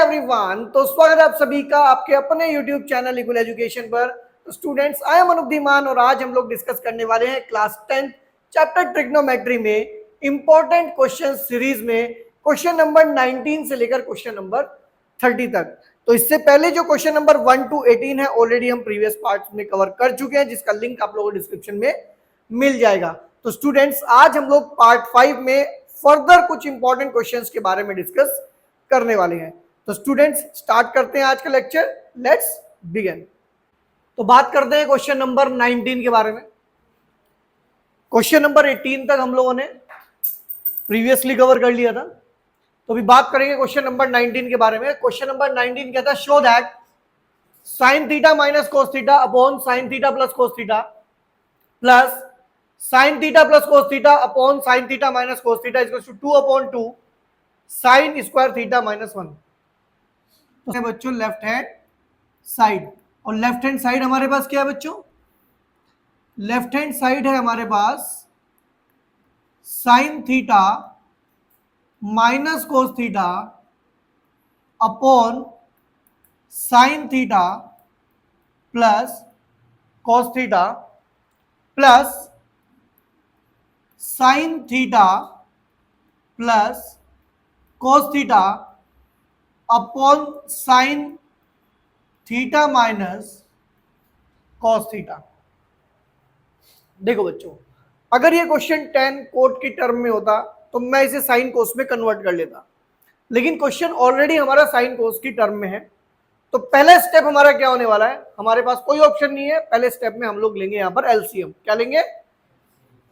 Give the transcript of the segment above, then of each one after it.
Everyone, तो स्वागत है आप सभी का आपके अपने YouTube चैनल इक्वल एजुकेशन पर। स्टूडेंट्स, आई एम अनुद्दीमान और आज हम लोग डिस्कस करने वाले हैं क्लास 10 चैप्टर ट्रिग्नोमेट्री में इंपॉर्टेंट क्वेश्चन सीरीज में क्वेश्चन नंबर 19 से लेकर क्वेश्चन नंबर 30 तक। तो इससे पहले जो क्वेश्चन नंबर 1 to 18 है ऑलरेडी हम प्रीवियस पार्ट में कवर कर चुके हैं, जिसका लिंक आप लोगों को डिस्क्रिप्शन में मिल जाएगा। तो स्टूडेंट्स, आज हम लोग पार्ट 5 में फर्दर कुछ इंपॉर्टेंट क्वेश्चंस के बारे में डिस्कस करने वाले हैं। तो स्टूडेंट्स, स्टार्ट करते हैं आज का लेक्चर। Let's begin. तो बात करते हैं क्वेश्चन नंबर 19 के बारे में। क्वेश्चन नंबर 18 तक हम लोगों ने प्रीवियसली कवर कर लिया था, तो अभी बात करेंगे क्वेश्चन नंबर 19 के बारे में। क्वेश्चन नंबर 19 कहता है show that sine theta minus cos theta upon sine theta plus cos theta plus sine theta plus cos theta upon sine theta minus cos theta equal to 2/2 sine square theta minus 1। तो बच्चों left hand side, और left hand side हमारे पास क्या है बच्चों? Left hand side है हमारे पास sine theta minus cos theta upon sine theta plus cos theta plus sine theta plus cos theta upon sine theta minus cos theta. देखो बच्चों, अगर ये क्वेश्चन 10 कोट की टर्म में होता तो मैं इसे साइन कोस में कन्वर्ट कर लेता, लेकिन क्वेश्चन ऑलरेडी हमारा साइन कोस की टर्म में है। तो पहला स्टेप हमारा क्या होने वाला है? हमारे पास कोई ऑप्शन नहीं है। पहले स्टेप में हम लोग लेंगे यहां पर एलसीएम। क्या लेंगे?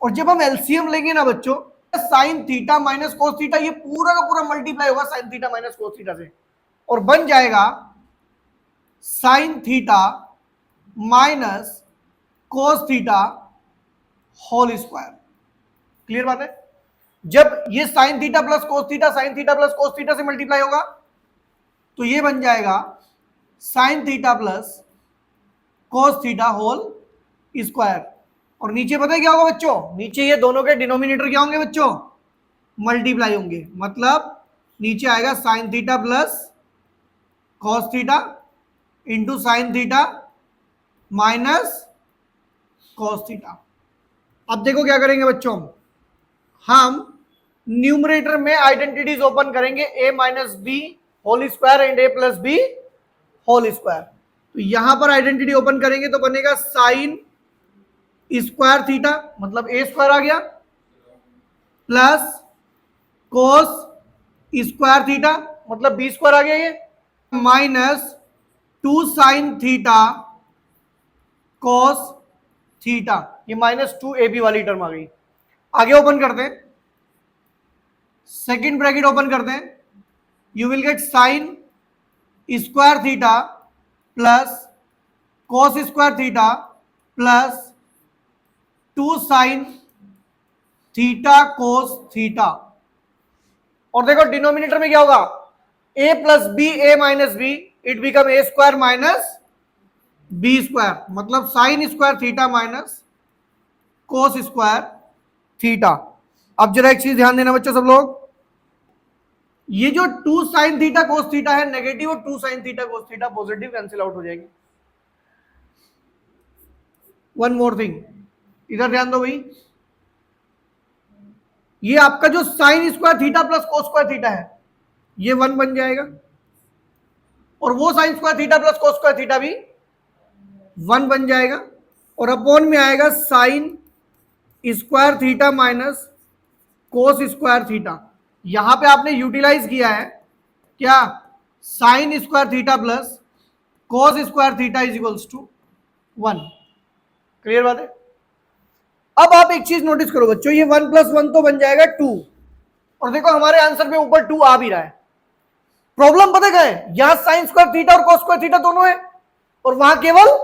और जब हम एलसीएम लेंगे ना बच्चों, sine theta minus cos theta ये पूरा का पूरा मल्टीप्लाई होगा sine theta minus cos theta से, और बन जाएगा sine theta minus cos theta whole square. Clear बात है? जब ये sine theta plus cos theta sine theta plus cos theta से मल्टीप्लाई होगा तो ये बन जाएगा sine theta plus cos theta whole square. और नीचे पता है क्या होगा बच्चों? नीचे ये दोनों के डिनोमिनेटर क्या होंगे बच्चों? मल्टीप्लाई होंगे। मतलब नीचे आएगा sine theta plus cos theta into sine theta minus cos theta. अब देखो क्या करेंगे बच्चों, हम न्यूमरेटर में आइडेंटिटीज ओपन करेंगे, a minus b whole square and a plus b whole square. तो यहां पर आइडेंटिटी ओपन करेंगे तो बनेगा साइन स्क्वायर थीटा, मतलब a स्क्वायर आ गया, प्लस कोस स्क्वायर थीटा मतलब b स्क्वायर आ गया, ये minus 2 sine theta cos theta, ये -2ab वाली टर्म आ गई। आगे ओपन करते हैं, सेकेंड ब्रैकेट ओपन करते हैं, you will get sine square theta plus cos square theta plus 2 sine theta cos theta. और देखो डिनोमिनेटर में क्या होगा? a plus B a minus B, it become a square minus B square, मतलब sine square theta minus cos square theta. अब जरा एक चीज ध्यान देना बच्चों सब लोग, ये जो 2 साइन थीटा कोस थीटा है नेगेटिव और 2 sine theta cos theta positive cancel out हो जाएगी। वन मोर थिंग, इधर ध्यान दो भाई, ये आपका जो sine square theta plus cos square theta है ये 1 बन जाएगा, और वो sine square theta plus cos square theta भी 1 बन जाएगा, और अपॉन में आएगा sine square theta minus cos square theta. यहां पे आपने यूटिलाइज किया है क्या? Sine square theta plus cos square theta is equals to 1। Clear बात है? अब आप एक चीज नोटिस करो बच्चों, ये 1 प्लस 1 तो बन जाएगा 2, और देखो हमारे आंसर में ऊपर 2 आ भी रहा है। प्रॉब्लम पता क्या है? यहां साइन स्क्वायर थीटा और कोस स्क्वायर थीटा दोनों है, और वहां केवल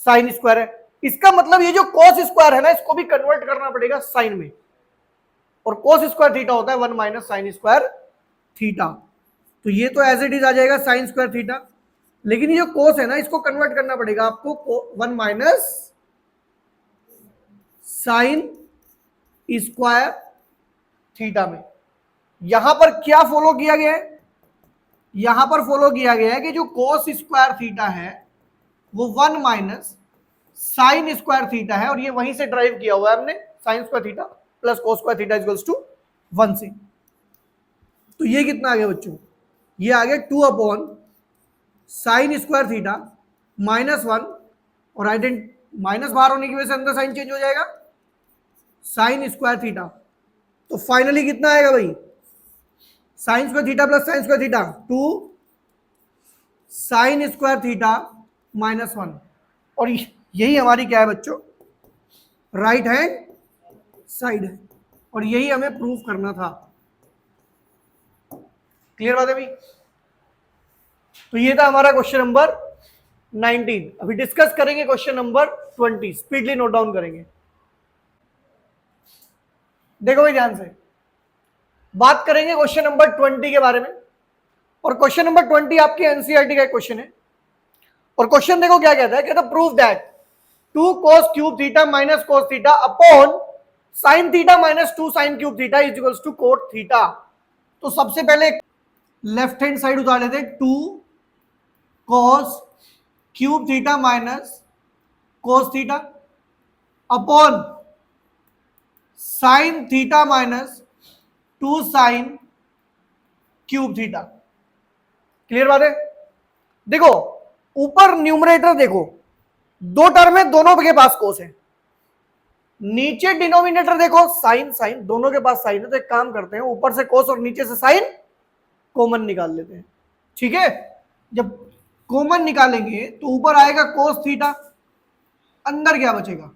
साइन स्क्वायर है। इसका मतलब ये जो कोस स्क्वायर है ना, इसको भी कन्वर्ट करना पड़ेगा साइन में, और कोस स्क्वायर थीटा होता है 1 माइनस साइन स्क्वायर थीटा। तो ये तो एज इट इज आ जाएगा साइन स्क्वायर थीटा, लेकिन ये जो कोस है ना इसको कन्वर्ट करना पड़ेगा आपको 1 माइनस साइन स्क्वायर थीटा में। यहां पर क्या फॉलो किया गया है? यहां पर फॉलो किया गया है कि जो कोस स्क्वायर थीटा है वो 1 माइनस साइन स्क्वायर थीटा है, और ये वहीं से ड्राइव किया हुआ है हमने, sine square theta plus cos square theta equals to 1 से। तो ये कितना आ गया बच्चों, ये आ गया 2 upon sine square theta minus 1, और आइडेंट माइनस बाहर होने की वजह से अंदर साइन चेंज हो जाएगा, साइन स्क्वायर थीटा। तो फाइनली कितना आएगा भाई, sign square theta plus sine square theta 2 sine square theta minus 1, और यही हमारी क्या है बच्चों, राइट हैंड साइड है, और यही हमें प्रूफ करना था। क्लियर बात है भाई। तो ये था हमारा क्वेश्चन नंबर 19। अभी डिस्कस करेंगे question number 20, speedily note down करेंगे। देखो भाई ध्यान से, बात करेंगे क्वेश्चन नंबर 20 के बारे में, और क्वेश्चन नंबर 20 आपके एनसीईआरटी का क्वेश्चन है। और क्वेश्चन देखो क्या कहता है, कहता है prove that 2 cos cube theta minus cos theta upon sine theta minus 2 sine cube theta is equals to cot theta. तो सबसे पहले लेफ्ट हैंड साइड उतार लेते हैं, 2 cos cube theta minus cos theta upon sine theta minus 2 sine cube theta. Clear बात है। देखो ऊपर न्यूमरेटर देखो, दो टर्म है, दोनों के पास कोस है। नीचे डिनोमिनेटर देखो, साइन साइन दोनों के पास साइन है। तो एक काम करते हैं, ऊपर से कोस और नीचे से साइन कॉमन निकाल लेते हैं। ठीक है, जब कॉमन निकालेंगे तो ऊपर आएगा कोस थीटा, अंदर क्या बचेगा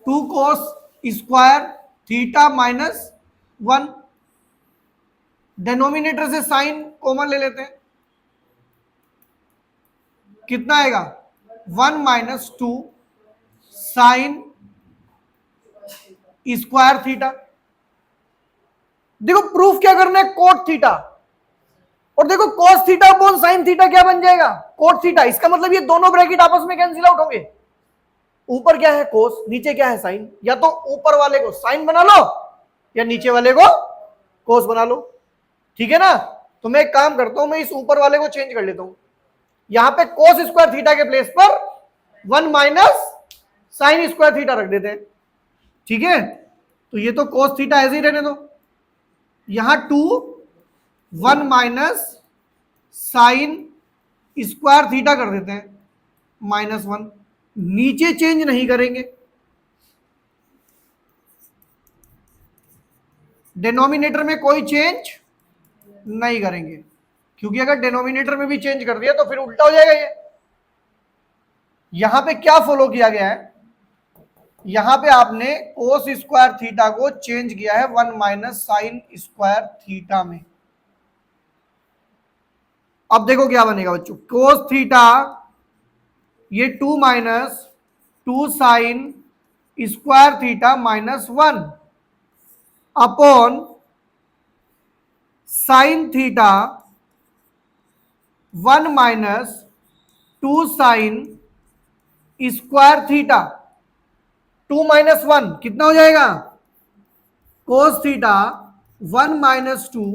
2 cos square theta minus 1, denominator से साइन कॉमन ले लेते हैं, कितना आएगा 1 माइनस 2 साइन स्क्वायर थीटा। देखो प्रूफ क्या करना है, कोट थीटा, और देखो cos theta upon sine theta क्या बन जाएगा, कोट थीटा। इसका मतलब ये दोनों ब्रैकेट आपस में कैंसिल आउट होंगे। ऊपर क्या है कोस, नीचे क्या है साइन, या तो ऊपर वाले को साइन बना लो या नीचे वाले को कोस बना लो। ठीक है ना। तो मैं एक काम करता हूं, मैं इस ऊपर वाले को चेंज कर लेता हूं, यहां पे कोस स्क्वायर थीटा के प्लेस पर 1 माइनस साइन स्क्वायर थीटा रख देते हैं। ठीक है, तो ये तो कोस थीटा ऐसे ही रहने दो, यहां 2 1 माइनस साइन स्क्वायर थीटा कर देते हैं माइनस 1, नीचे चेंज नहीं करेंगे, डिनोमिनेटर में कोई चेंज नहीं करेंगे, क्योंकि अगर डिनोमिनेटर में भी चेंज कर दिया तो फिर उल्टा हो जाएगा। ये यहां पे क्या फॉलो किया गया है, यहां पे आपने कोस स्क्वायर थीटा को चेंज किया है 1 माइनस साइन स्क्वायर थीटा में। अब देखो क्या बनेगा बच्चों, कोस थीटा ये 2 minus 2 sine square theta minus 1 upon sine theta 1 minus 2 sine square theta. 2 minus 1 कितना हो जाएगा, cos theta 1 minus 2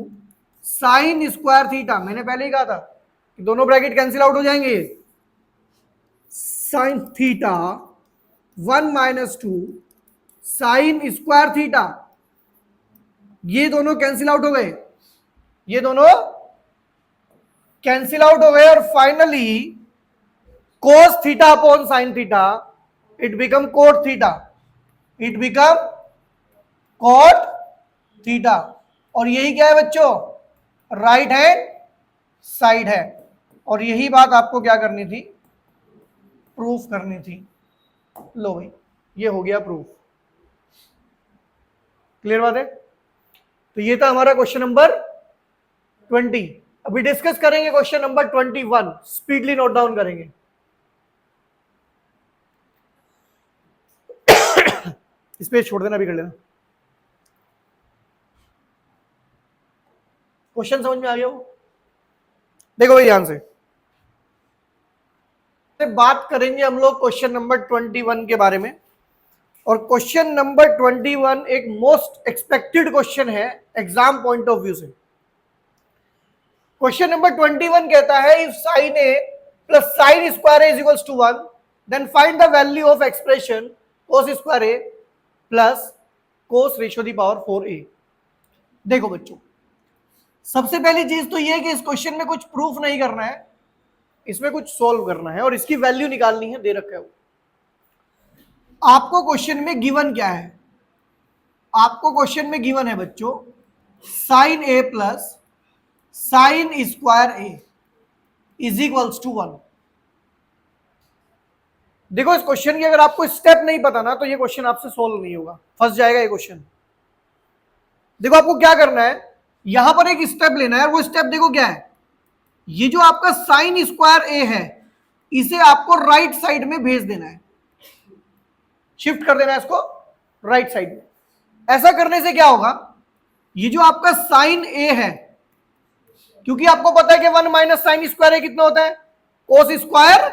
sine square theta. मैंने पहले ही कहा था कि दोनों ब्रैकेट कैंसिल आउट हो जाएंगे, sine theta 1 minus 2 sine square theta, ये दोनों कैंसिल आउट हो गए, ये दोनों कैंसिल आउट हो गए, और finally cos theta upon sine theta it become cot theta, it become cot theta. और यही क्या है बच्चों, राइट हैंड साइड है, और यही बात आपको क्या करनी थी, प्रूफ करनी थी। लो भाई ये हो गया प्रूफ। क्लियर बात है। तो ये था हमारा क्वेश्चन नंबर 20। अभी डिस्कस करेंगे question number 21, speedily note down करेंगे। इस पेज छोड़ देना, भी कर लेना। क्वेश्चन समझ में आ गया हो। देखो भाई ध्यान से बात करेंगे हम लोग क्वेश्चन नंबर 21 के बारे में, और क्वेश्चन नंबर 21 एक मोस्ट एक्सपेक्टेड क्वेश्चन है एग्जाम पॉइंट ऑफ व्यू से। क्वेश्चन नंबर 21 कहता है if sine A plus sine square A is equals to 1 then find the value of expression cos square A plus cos ratio the power 4a। देखो बच्चों, सबसे पहली चीज तो यह है कि इस क्वेश्चन में कुछ प्रूफ नहीं करना है, इसमें कुछ सोल्व करना है और इसकी वैल्यू निकालनी है, दे रखा है वो। आपको क्वेश्चन में गिवन क्या है? आपको क्वेश्चन में गिवन है बच्चों sine A plus sine square A is equals to 1। देखो, इस क्वेश्चन की अगर आपको स्टेप नहीं पता ना तो ये क्वेश्चन आपसे सोल्व नहीं होगा, फंस जाएगा ये क्वेश्चन। देखो, आपको क्या करना है, यहां पर एक स्टेप लेना है। वो स्टेप देखो क्या है, ये जो आपका साइन स्क्वायर ए है इसे आपको राइट साइड में भेज देना है, शिफ्ट कर देना है इसको राइट साइड में। ऐसा करने से क्या होगा, ये जो आपका साइन ए है, क्योंकि आपको पता है कि 1 माइनस साइन स्क्वायर ए कितना होता है, कोस स्क्वायर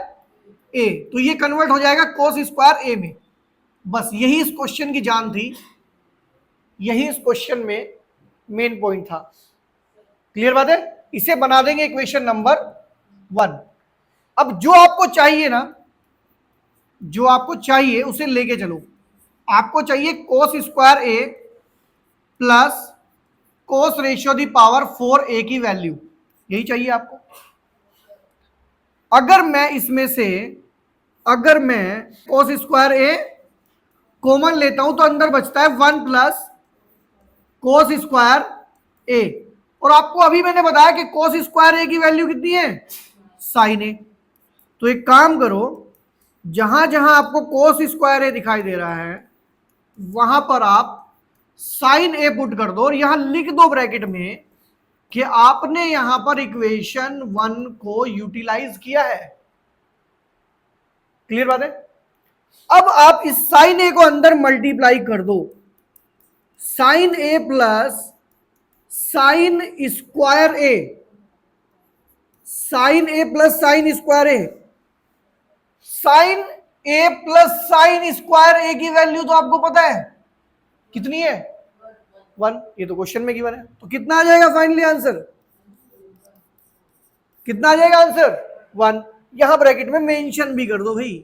ए, तो ये कन्वर्ट हो जाएगा कोस स्क्वायर ए में। बस यही इस क्वेश्चन की जान थी, यही इस क्वेश्चन में मेन पॉइंट था। क्लियर बात है? इसे बना देंगे इक्वेशन नंबर 1। अब जो आपको चाहिए ना, जो आपको चाहिए उसे लेके चलो। आपको चाहिए कोस square A plus cos ratio the power 4a की वैल्यू, यही चाहिए आपको। अगर मैं इसमें से अगर मैं कोस स्क्वायर ए कॉमन लेता हूं तो अंदर बचता है 1 प्लस कोस स्क्वायर ए, और आपको अभी मैंने बताया कि कोस स्क्वायर ए की वैल्यू कितनी है, साइन ए। तो एक काम करो, जहां जहां आपको कोस स्क्वायर ए दिखाई दे रहा है वहां पर आप साइन ए पुट कर दो और यहां लिख दो ब्रैकेट में कि आपने यहां पर इक्वेशन 1 को यूटिलाइज किया है। क्लियर बात है? अब आप इस साइन ए को अंदर मल्टीप्लाई कर दो, sign A plus sine square A, sign A plus sine square A, sign A plus sine square ए की वैल्यू तो आपको पता है कितनी है, 1। ये तो क्वेश्चन में गिवन है, तो कितना आ जाएगा फाइनली आंसर, कितना आ जाएगा आंसर, 1। यहां ब्रैकेट में मेंशन भी कर दो भाई,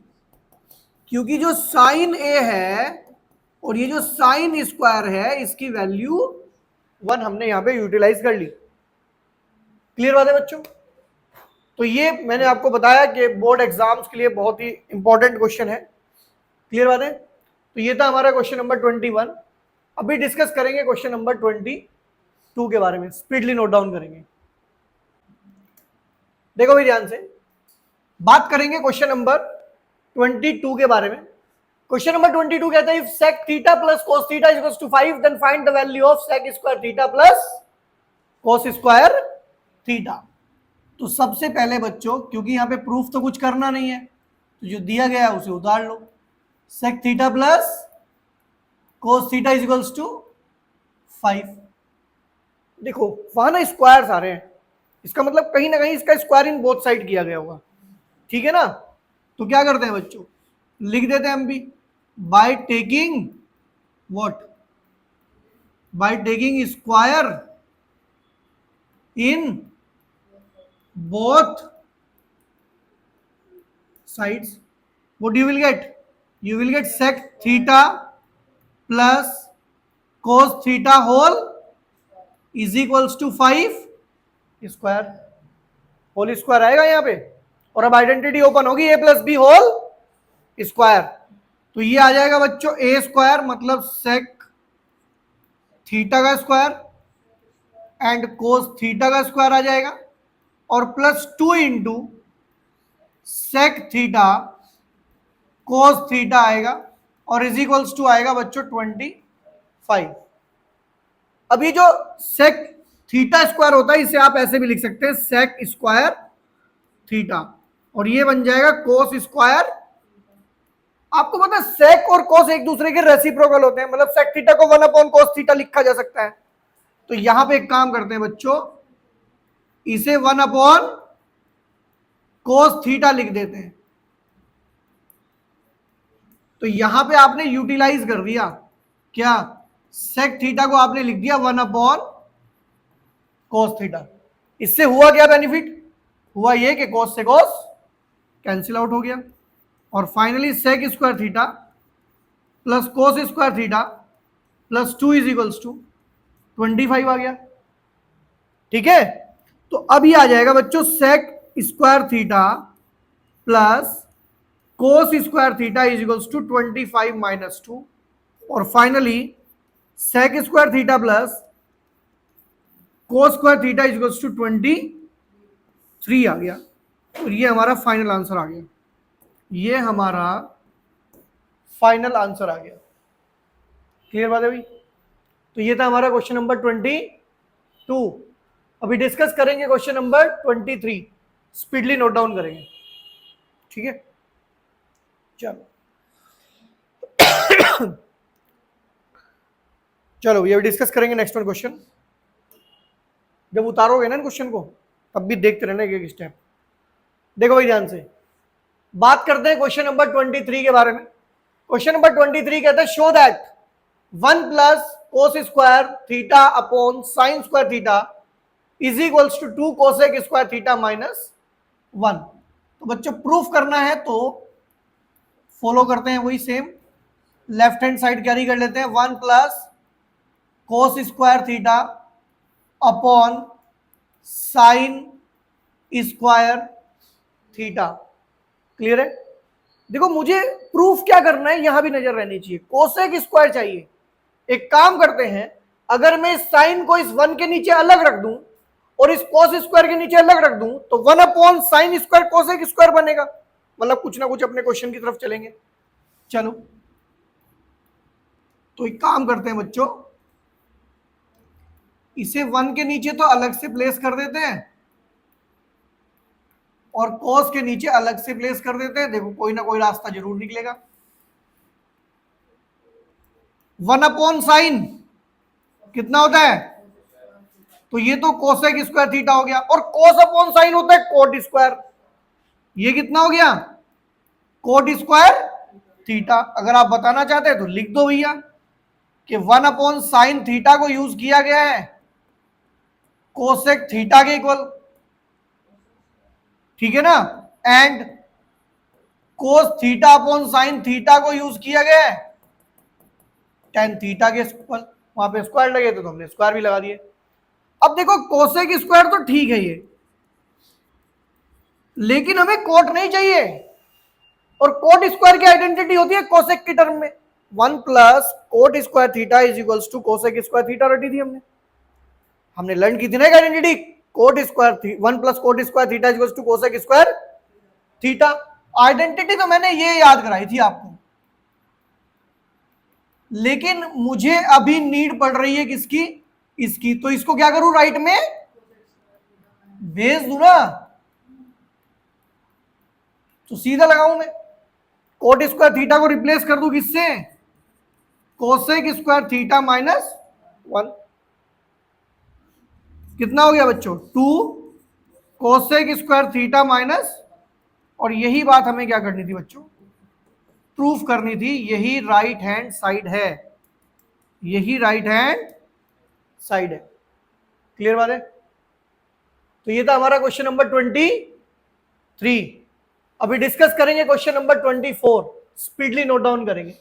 क्योंकि जो साइन ए है और ये जो साइन स्क्वायर है इसकी वैल्यू 1 हमने यहां पे यूटिलाइज कर ली। क्लियर बात है बच्चों? तो ये मैंने आपको बताया कि बोर्ड एग्जाम्स के लिए बहुत ही इंपॉर्टेंट क्वेश्चन है। क्लियर बात है? तो ये था हमारा क्वेश्चन नंबर 21। अभी डिस्कस करेंगे क्वेश्चन नंबर 22 के बारे में, स्पीडली नोट डाउन करेंगे। देखो भी ध्यान से, बात करेंगे क्वेश्चन नंबर 22 के बारे में। क्वेश्चन नंबर 22 कहता है if sec theta plus cos theta is equals to 5 then find the value of sec square theta plus cos square theta. तो सबसे पहले बच्चों, क्योंकि यहां पे प्रूफ तो कुछ करना नहीं है, तो जो दिया गया है उसे उतार लो। sec theta plus cos theta is equals to 5। देखो वहां ना स्क्वायर्स आ रहे हैं, इसका मतलब कहीं ना कहीं इसका स्क्वायर इन बोथ साइड किया गया होगा। ठीक है ना? तो क्या करते हैं बच्चों, लिख देते हैं हम भी, bye taking what, by taking square in both sides, what you will get, you will get sec theta plus cos theta whole is equals to 5 square, whole square आएगा यहाँ पे, और अब आइडेंटिटी ओपन होगी a plus b whole square. तो ये आ जाएगा बच्चों a स्क्वायर मतलब sec थीटा का स्क्वायर एंड cos थीटा का स्क्वायर आ जाएगा, और plus 2 into sec theta cos theta आएगा, और इज इक्वल्स टू आएगा बच्चों 25। अभी जो सेक थीटा स्क्वायर होता है इसे आप ऐसे भी लिख सकते हैं सेक स्क्वायर थीटा, और ये बन जाएगा कोस स्क्वायर। आपको पता है सेक और कोस एक दूसरे के रेसिप्रोकल होते हैं, मतलब सेक थीटा को 1 अपॉन कोस थीटा लिखा जा सकता है। तो यहां पे एक काम करते हैं बच्चों, इसे 1 अपॉन कोस थीटा लिख देते हैं। तो यहां पे आपने यूटिलाइज कर दिया क्या, सेक थीटा को आपने लिख दिया 1 अपॉन कोस थीटा। इससे हुआ क्या बेनिफिट? हुआ ये कि cos से cos कैंसिल आउट हो गया, और finally sec square theta plus cos square theta plus 2 is equals to 25 आ गया। ठीक है, तो अब ये आ जाएगा बच्चों sec square theta plus cos square theta is equals to 25 minus 2, और finally sec square theta plus cos square theta is equals to 23 आ गया। और ये हमारा फाइनल आंसर आ गया, ये हमारा फाइनल आंसर आ गया। क्लियर बात है भाई? तो ये था हमारा क्वेश्चन नंबर 22। अभी डिस्कस करेंगे question number 23, speedily note down करेंगे। ठीक है, चलो चलो ये डिस्कस करेंगे नेक्स्ट वन क्वेश्चन। जब उतारोगे ना क्वेश्चन को तब भी देखते रहना एक स्टेप। देखो भाई ध्यान से बात करते हैं क्वेश्चन नंबर 23 के बारे में। क्वेश्चन नंबर 23 कहता है show that 1 plus cos square theta upon sine square theta is equals to 2 cosec square theta minus 1। तो बच्चों प्रूफ करना है तो फॉलो करते हैं वही same, left hand side carry कर लेते हैं 1 plus cos square theta upon sine square theta. Clear है? देखो मुझे प्रूफ क्या करना है यहां भी नजर रहनी चाहिए, कोसेक स्क्वायर चाहिए। एक काम करते हैं, अगर मैं इस साइन को इस 1 के नीचे अलग रख दूं और इस कोस स्क्वायर के नीचे अलग रख दूं तो 1 upon sine square cosec square बनेगा। मतलब कुछ ना कुछ अपने क्वेश्चन की तरफ चलेंगे। चलो तो एक काम करते हैं बच्चों, इसे 1 के नीचे तो अलग से प्लेस कर देते हैं और cos के नीचे अलग से प्लेस कर देते हैं। देखो कोई ना कोई रास्ता जरूर निकलेगा। 1 अपॉन साइन कितना होता है? तो ये तो कोसेक स्क्वायर थीटा हो गया, और cos अपॉन साइन होता है कोट स्क्वायर। ये कितना हो गया? Coat square theta. अगर आप बताना चाहते हैं तो लिख दो भैया कि 1 अपॉन साइन थीटा को यूज किया गया है कोसेक थीटा के इक्वल। ठीक है ना? And cos theta upon sine theta को यूज किया गया है टेन थीटा के इक्वल। वहां पे स्क्वायर लगे तो हमने स्क्वायर भी लगा दिए। अब देखो कोसेक स्क्वायर तो ठीक है ये, लेकिन हमें कोट नहीं चाहिए, और कोट स्क्वायर की आइडेंटिटी होती है कोसेक की टर्म में। 1 plus cot square theta is equals to cosec square theta रटी थी हमने लर्न की थी ना identity, cot square 1 plus cot square theta is equals to cosec square theta. Identity तो मैंने ये याद कराई थी आपको, लेकिन मुझे अभी नीड पड़ रही है किसकी? इसकी। तो इसको क्या करूं, राइट में भेज दूं ना, तो सीधा लगाऊं मैं, कोट स्क्वायर थीटा को रिप्लेस कर दूं किससे? Cosec square theta minus 1। कितना हो गया बच्चों? 2 कोसेक स्क्वायर थीटा माइनस, और यही बात हमें क्या करनी थी बच्चों? प्रूफ करनी थी। यही राइट हैंड साइड है, यही राइट हैंड साइड है। क्लियर बात है? तो ये था हमारा क्वेश्चन नंबर 23। अभी डिस्कस करेंगे question number 24, speedly note down करेंगे।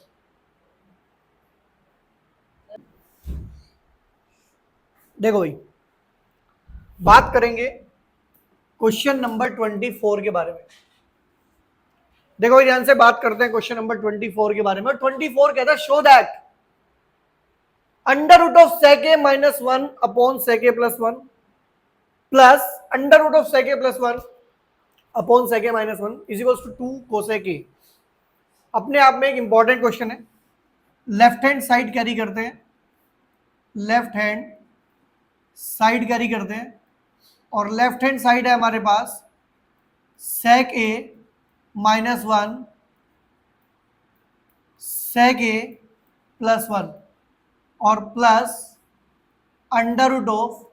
देखो भाई बात करेंगे क्वेश्चन नंबर 24 के बारे में। देखो भाई ध्यान से बात करते हैं क्वेश्चन नंबर 24 के बारे में। 24 कहता है show that under root of sec A minus 1 upon sec A plus 1 plus under root of sec A plus 1 upon sec A minus 1 is equals to 2 cosec A. अपने आप में एक इंपॉर्टेंट क्वेश्चन है। लेफ्ट हैंड साइड कैरी करते हैं, left hand side carry करते हैं, और लेफ्ट हैंड साइड है हमारे पास सेक A minus 1 sec A plus 1 और plus under root of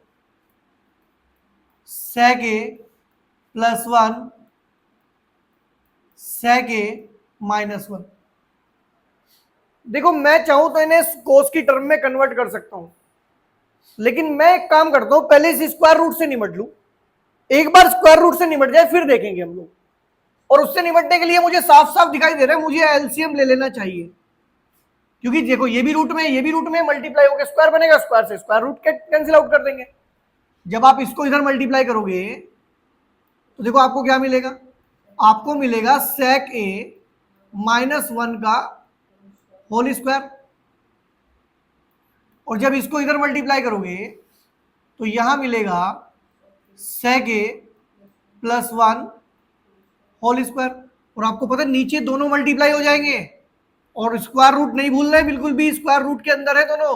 sec A plus 1 sec A minus 1। देखो मैं चाहूं तो इन्हें कोस की टर्म में कन्वर्ट कर सकता हूं, लेकिन मैं एक काम करता हूं, पहले इस स्क्वायर रूट से निपट लूं। एक बार स्क्वायर रूट से निपट जाए फिर देखेंगे हम लोग। और उससे निपटने के लिए मुझे साफ साफ दिखाई दे रहा है, मुझे एलसीएम ले लेना चाहिए, क्योंकि देखो ये भी रूट में ये भी रूट में मल्टीप्लाई होकर स्क्वायर बनेगा, स्क्वायर से स्क्वायर रूट कैंसिल आउट कर देंगे। जब आप इसको इधर मल्टीप्लाई करोगे तो देखो आपको क्या मिलेगा, आपको मिलेगा sec a -1 का होल स्क्वायर। और जब इसको इधर मल्टीप्लाई करोगे तो यहां मिलेगा sec a +1 होल स्क्वायर। और आपको पता है नीचे दोनों मल्टीप्लाई हो जाएंगे, और स्क्वायर रूट नहीं भूलना है बिल्कुल भी, स्क्वायर रूट के अंदर है दोनों।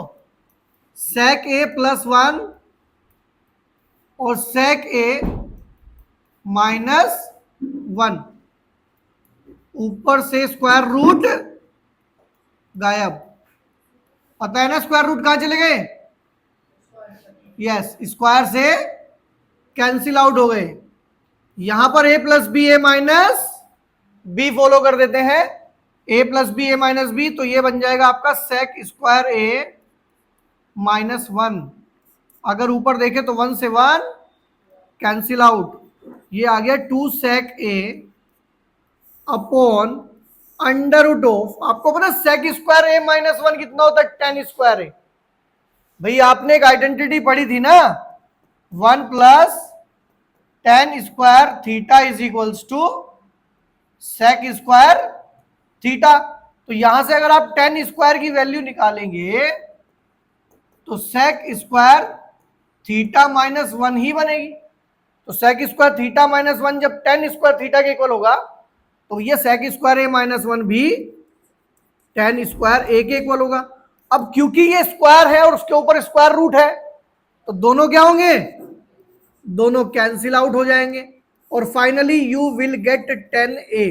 sec a +1 और sec a -1, ऊपर से स्क्वायर रूट गायब। पता है ना स्क्वायर रूट कहां चले गए? यस, स्क्वायर से कैंसिल आउट हो गए। यहां पर a + b a - b follow कर देते हैं, a + b a - b, तो ये बन जाएगा आपका sec स्क्वायर a -1। अगर ऊपर देखें तो 1 से 1 कैंसिल आउट, ये आ गया 2 sec a अपॉन √, आपको पता sec स्क्वायर a -1 कितना होता है? 10 स्क्वायर है। भाई आपने एक आइडेंटिटी पढ़ी थी ना, 1 + 10 square theta is equals to sec square theta. तो यहां से अगर आप 10 स्क्वायर की वैल्यू निकालेंगे तो sec स्क्वायर थीटा -1 ही बनेगी। तो sec स्क्वायर थीटा -1 जब 10 स्क्वायर थीटा के इक्वल होगा तो ये sec स्क्वायर a -1 भी 10 स्क्वायर a के इक्वल होगा। अब क्योंकि ये स्क्वायर है और उसके ऊपर स्क्वायर रूट है, तो दोनों क्या होंगे? दोनों कैंसिल आउट हो जाएंगे, और finally you will gate 10a।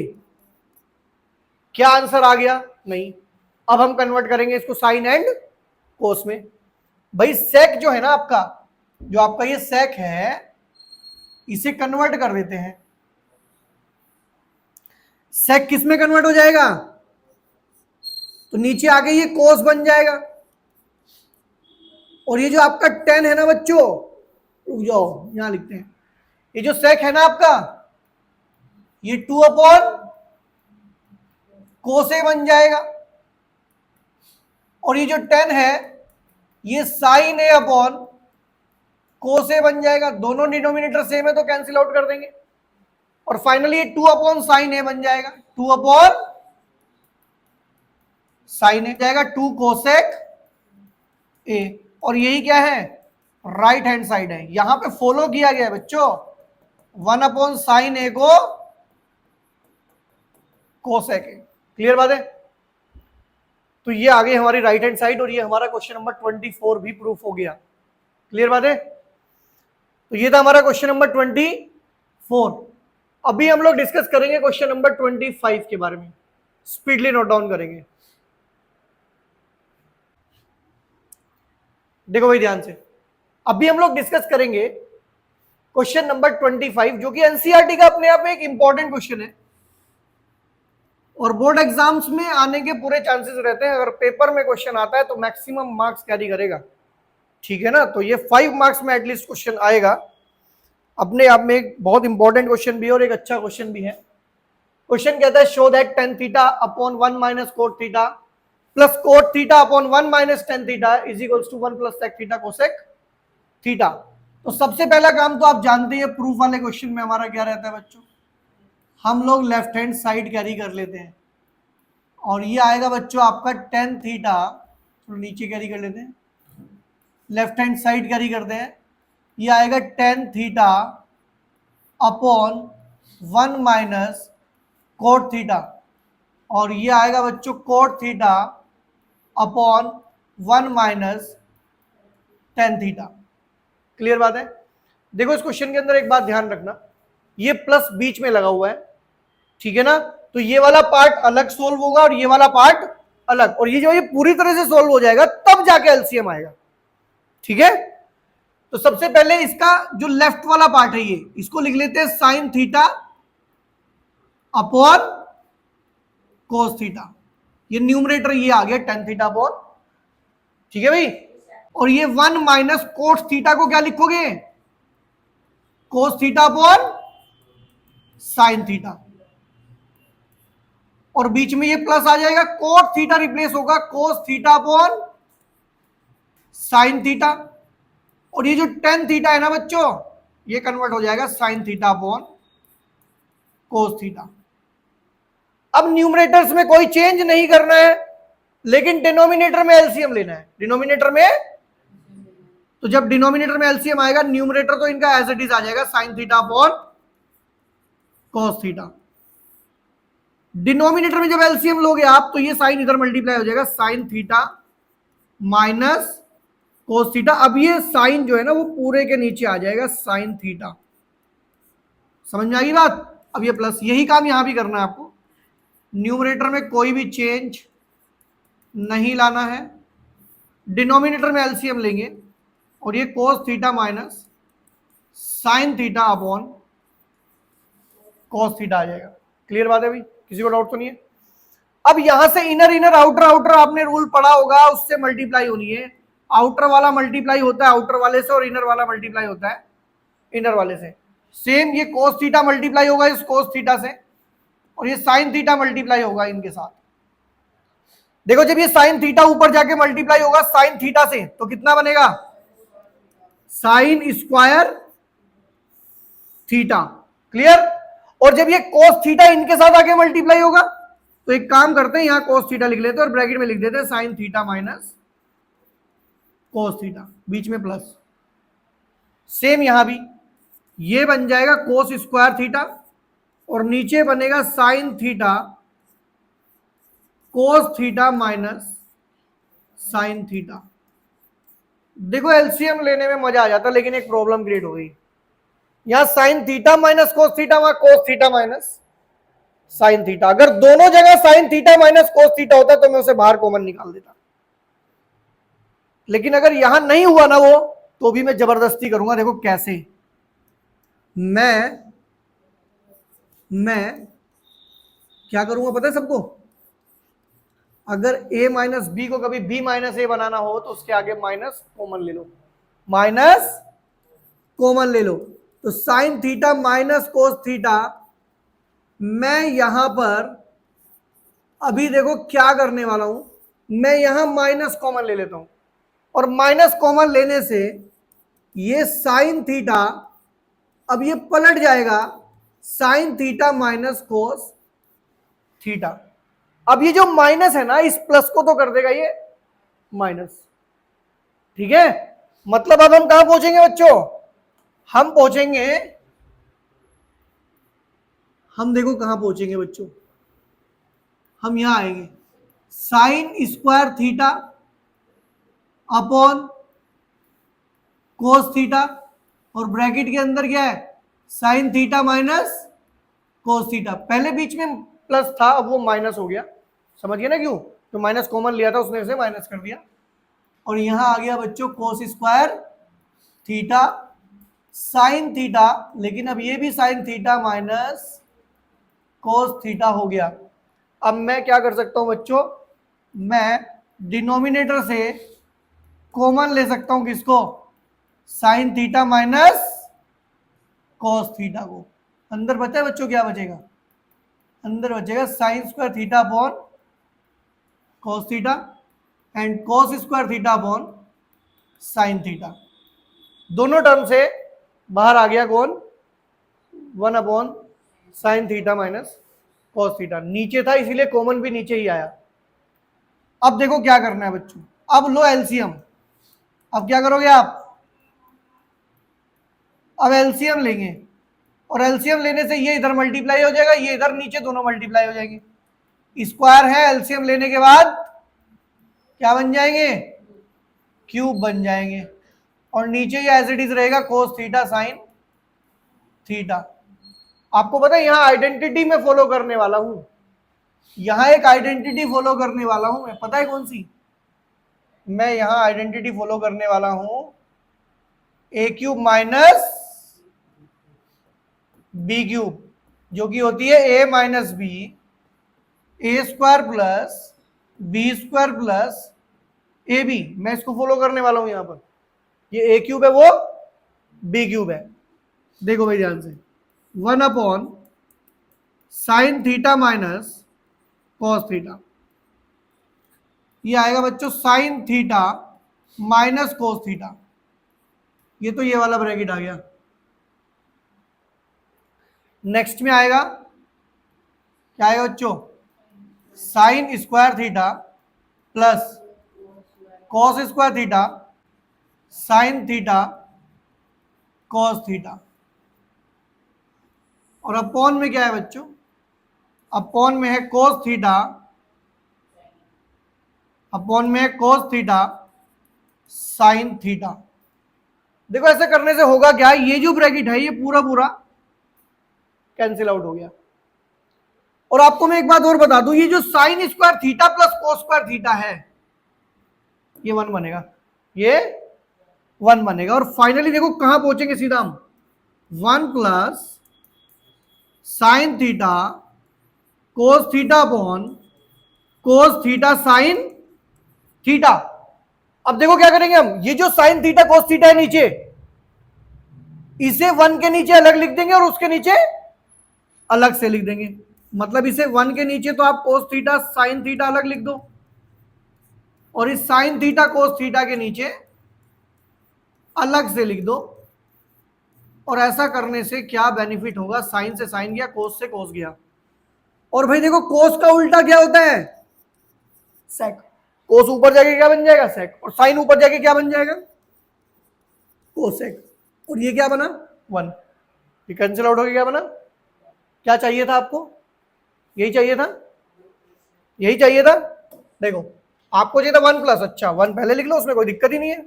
क्या आंसर आ गया? नहीं। अब हम कन्वर्ट करेंगे इसको साइन एंड कोस में। भाई सेक जो है ना आपका, जो आपका ये सेक है, इसे कन्वर्ट कर देते हैं। सेक किस में कन्वर्ट हो जाएगा? तो नीचे आके ये कोस बन जाएगा, और ये जो आपका 10 है ना बच्चों, रुक जाओ यहां लिखते हैं, ये जो सेक है ना आपका, ये 2 अपॉन कोसे बन जाएगा, और ये जो 10 है ये साइन ए अपॉन कोसे बन जाएगा। दोनों डिनोमिनेटर सेम है तो कैंसिल आउट कर देंगे, और फाइनली ये 2 अपॉन साइन ए बन जाएगा, 2 अपॉन साइन ए जाएगा 2 कोसेक ए। और यही क्या है? राइट हैंड साइड है। यहां पे फॉलो किया गया है बच्चों, 1 अपॉन साइन ए को कोसेक ए। क्लियर बात है? तो ये आ गई हमारी राइट हैंड साइड, और ये हमारा क्वेश्चन नंबर 24 भी प्रूफ हो गया। क्लियर बात है? तो ये था हमारा क्वेश्चन नंबर 24। अभी हम लोग डिस्कस करेंगे क्वेश्चन नंबर 25 के बारे में, स्पीडली नोट डाउन करेंगे। देखो भाई ध्यान से, अभी हम लोग डिस्कस करेंगे क्वेश्चन नंबर 25, जो कि एनसीईआरटी का अपने आप में एक इंपॉर्टेंट क्वेश्चन है, और बोर्ड एग्जाम्स में आने के पूरे चांसेस रहते हैं। अगर पेपर में क्वेश्चन आता है तो मैक्सिमम मार्क्स कैरी करेगा, ठीक है ना? तो ये 5 मार्क्स में एटलीस्ट क्वेश्चन आएगा। अपने आप में एक बहुत इंपॉर्टेंट क्वेश्चन भी है और एक अच्छा क्वेश्चन भी है। क्वेश्चन कहता है show that tan theta upon 1 - cot theta plus cot theta upon 1 - tan theta is equals to 1 + sec theta cosec theta. तो सबसे पहला काम तो आप जानते हैं, प्रूफ वाले क्वेश्चन में हमारा क्या रहता है बच्चों, हम लोग लेफ्ट हैंड साइड कैरी कर लेते हैं, और ये आएगा बच्चों आपका tan थीटा, तो नीचे कैरी कर लेते हैं, लेफ्ट हैंड साइड कैरी करते हैं, ये आएगा tan theta upon 1 - cot theta, और ये आएगा बच्चों cot theta upon 1 - tan theta. Clear बात है? देखो इस क्वेश्चन के अंदर एक बात ध्यान रखना, ये प्लस बीच में लगा हुआ है, ठीक है ना? तो ये वाला पार्ट अलग सोल्व होगा और ये वाला पार्ट अलग, और ये जो ये पूरी तरह से सोल्व हो जाएगा तब जाके एलसीएम आएगा, ठीक है? तो सबसे पहले इसका जो लेफ्ट वाला पार्ट है, ये इसको लिख लेते हैं साइन थीटा अपॉन कोस थीटा। ये न्यूमरेटर ये आ गया tan थीटा अपॉन, ठीक है भाई? और ये 1 - cos थीटा को क्या लिखोगे? कोस थीटा अपॉन साइन थीटा, और बीच में ये प्लस आ जाएगा, कोट थीटा रिप्लेस होगा कोस थीटा अपॉन साइन थीटा, और ये जो टेन थीटा है ना बच्चों, ये कन्वर्ट हो जाएगा sine theta upon cos theta. अब न्यूमरेटर्स में कोई चेंज नहीं करना है, लेकिन डिनोमिनेटर में एलसीएम लेना है। डिनोमिनेटर में, तो जब डिनोमिनेटर में एलसीएम आएगा, न्यूमरेटर तो इनका एज इट इज आ जाएगा sine theta upon cos theta. Denominator में जब एलसीएम लोगे आप, तो ये साइन इधर मल्टीप्लाई हो जाएगा sine theta minus cos theta. अब ये साइन जो है ना वो पूरे के नीचे आ जाएगा साइन थीटा। समझ में आ गई बात? अब ये प्लस, यही काम यहां भी करना है आपको। न्यूमरेटर में कोई भी चेंज नहीं लाना है, डिनोमिनेटर में एलसीएम लेंगे, और ये cos theta minus sine theta upon cos theta आ जाएगा। क्लियर बात है भाई? किसी को डाउट तो नहीं है? अब यहां से इनर इनर आउटर आउटर आपने रूल पढ़ा होगा, उससे मल्टीप्लाई होनी है। आउटर वाला मल्टीप्लाई होता है आउटर वाले से, और इनर वाला मल्टीप्लाई होता है इनर वाले से। सेम ये कोस थीटा मल्टीप्लाई होगा इस कोस थीटा से, और ये साइन थीटा मल्टीप्लाई होगा इनके साथ। देखो जब ये साइन थीटा ऊपर जाके मल्टीप्लाई होगा साइन थीटा से, तो कितना बनेगा? Sine square theta. क्लियर? और जब ये कोस थीटा इनके साथ आके मल्टीप्लाई होगा, तो एक काम करते हैं, यहां कोस थीटा लिख लेते हैं और ब्रैकेट में लिख देते हैं sine theta minus cos theta, बीच में प्लस। सेम यहां भी ये बन जाएगा कोस स्क्वायर थीटा, और नीचे बनेगा sign theta cos theta minus sine theta. देखो एलसीएम लेने में मजा आ जाता, लेकिन एक प्रॉब्लम क्रिएट हो गई। यहां sine theta minus cos theta, वहां cos theta minus sine theta. अगर दोनों जगह sine theta minus cos theta होता तो मैं उसे बाहर कॉमन निकाल देता, लेकिन अगर यहां नहीं हुआ ना वो, तो भी मैं जबरदस्ती करूंगा। देखो कैसे, मैं क्या करूंगा पता है सबको? अगर a माइनस बी को कभी b माइनस ए बनाना हो, तो उसके आगे माइनस कॉमन ले लो, माइनस कॉमन ले लो। तो sign theta minus cos theta, मैं यहां पर अभी देखो क्या करने वाला हूं, मैं यहां माइनस कॉमन ले लेता हूं, और माइनस कॉमन लेने से ये साइन थीटा, अब ये पलट जाएगा sine theta minus cos theta. अब ये जो माइनस है ना, इस प्लस को तो कर देगा ये माइनस। ठीक है? मतलब अब हम कहां पहुंचेंगे बच्चों? हम पहुंचेंगे, हम देखो कहां पहुंचेंगे बच्चों, हम यहां आएंगे साइन स्क्वायर थीटा अपॉन कोस थीटा, और ब्रैकेट के अंदर क्या है? Sign theta minus cos theta. पहले बीच में प्लस था, अब वो माइनस हो गया। समझ गए ना क्यों? तो माइनस कॉमन लिया था, उसने इसे माइनस कर दिया, और यहां आ गया बच्चों कोस स्क्वायर थीटा साइन थीटा, लेकिन अब ये भी sign theta minus cos theta हो गया। अब मैं क्या कर सकता हूं बच्चों? मैं डिनोमिनेटर से कॉमन ले सकता हूं किसको? Sign theta minus cos theta को। अंदर बचा बच्चों, क्या बचेगा? अंदर बचेगा sign square theta upon cos theta and cos square theta upon sine theta. दोनों टर्म से बाहर आ गया कौन? 1 upon sine theta minus cos theta. नीचे था इसीलिए कॉमन भी नीचे ही आया। अब देखो क्या करना है बच्चों, अब लो एलसीएम। अब क्या करोगे आप? अब एलसीएम लेंगे, और एलसीएम लेने से ये इधर मल्टीप्लाई हो जाएगा, ये इधर, नीचे दोनों मल्टीप्लाई हो जाएंगे। स्क्वायर है, एलसीएम लेने के बाद क्या बन जाएंगे? क्यूब बन जाएंगे, और नीचे ये एज इट इज रहेगा कोस थीटा साइन थीटा। आपको पता है यहां आइडेंटिटी में फॉलो करने वाला हूं, यहां एक आइडेंटिटी फॉलो करने वाला हूं मैं। पता है कौन सी? मैं यहां आइडेंटिटी फॉलो करने वाला हूं A cube minus B cube, जो कि होती है A minus B, A square plus B square plus A B. मैं इसको फॉलो करने वाला हूं यहां पर। ये ए क्यूब है, वो बी क्यूब है। देखो भाई ध्यान से, 1/sin माइनस कॉस थीटा, ये आएगा बच्चों sine theta minus cos theta. ये तो ये वाला ब्रैकेट आ गया। नेक्स्ट में आएगा क्या आएगा बच्चों, sine square theta plus cos square theta sine theta cos theta, और अपॉन में क्या है बच्चों, अपॉन में है कोस थीटा, अपॉन में है कोस थीटा साइन थीटा। देखो ऐसे करने से होगा क्या, ये जो ब्रैकेट है ये पूरा पूरा कैंसिल आउट हो गया। और आपको मैं एक बात और बता दूं, ये जो sine square theta plus cos square theta है ये 1 बनेगा, ये 1 बनेगा। और फाइनली देखो कहां पहुंचेंगे सीधा हम, 1 plus sine theta cos theta upon कोस थीटा साइन थीटा। अब देखो क्या करेंगे हम, ये जो साइन थीटा कोस थीटा है नीचे, इसे 1 के नीचे अलग लिख देंगे और उसके नीचे अलग से लिख देंगे। मतलब इसे 1 के नीचे तो आप कोस थीटा साइन थीटा अलग लिख दो, और इस साइन थीटा कोस थीटा के नीचे अलग से लिख दो। और ऐसा करने से क्या बेनिफिट होगा, साइन से साइन गया, कोस से कोस गया। और भाई देखो कोस का उल्टा क्या होता है, सेक। कोस ऊपर जाके क्या बन जाएगा, सेक, और साइन ऊपर जाके क्या बन जाएगा, कोसेक। और ये क्या बना, 1। ये कैंसिल आउट हो गया, क्या बना, क्या चाहिए था आपको, यही चाहिए था, यही चाहिए था। देखो आपको चाहिए था 1 प्लस, अच्छा 1 पहले लिख लो, उसमें कोई दिक्कत ही नहीं है,